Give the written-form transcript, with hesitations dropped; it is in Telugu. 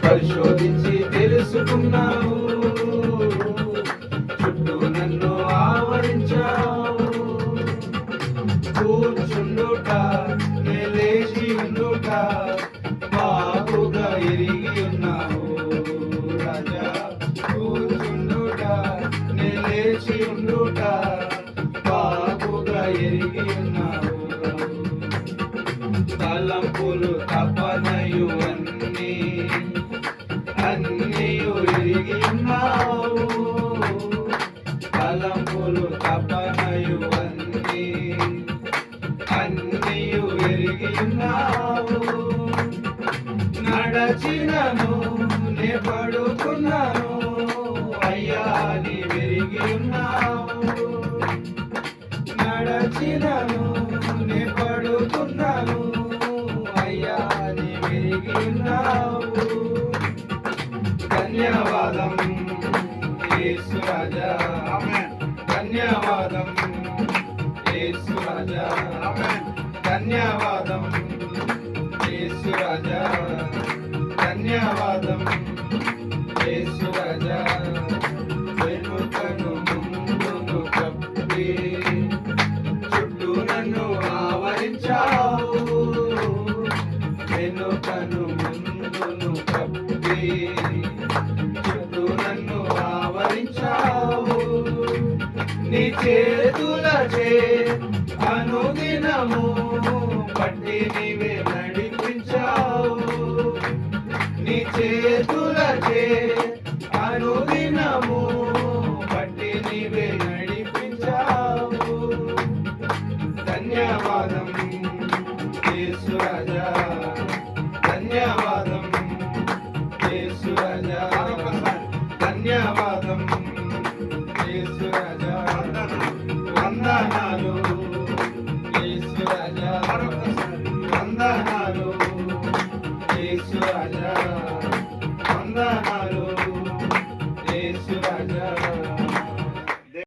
పరిశోధించి తెలుసుకున్నావు, చుట్టూ నన్ను ఆవరించావు. కూర్చుండుట లేచి ఉండుట బాగుగా ఎరిగి ఉన్నావు రాజా. కూర్చుండుట లేచి ఉండుట బాగుగా ఎరిగి ఉన్నావు. తలంపులు తపనయు అన్నీయు ఎరిగి ఉన్నావు. తలంపులు తపనయు అన్నీయు ఎరిగి ఉన్నావు. నడచినను నే పడుకున్నాను అయ్యా నీ వెరిగి ఉన్నావు. నడచినను నే పడుకున్నాను అయ్యా నీ వెరిగి ఉన్నావు. ధన్యవాదం యేసు రాజా, ధన్యవాదం యేసు రాజా, ధన్యవాదం యేసు రాజా, ధన్యవాదం యేసు రాజా. వెనుకను ముందును కప్పి చుట్టూ నన్ను ఆవరించావు. వెనుకను ముందును కప్పి చుట్టూ నన్ను ఆవరించావు. నీ చేతులచే అనుదినము పట్టి నీవే నడిపించావు. నీ చేతులచే అనుదినము పట్టి నీవే నడిపించావు. ధన్యవాదం యేసు రాజా, ధన్యవాదం యేసు రాజా, ధన్యవాదం యేసు రాజా. వందనాలు యేసు రాజా, వందనాలు యేసు రాజా, వందనాలు.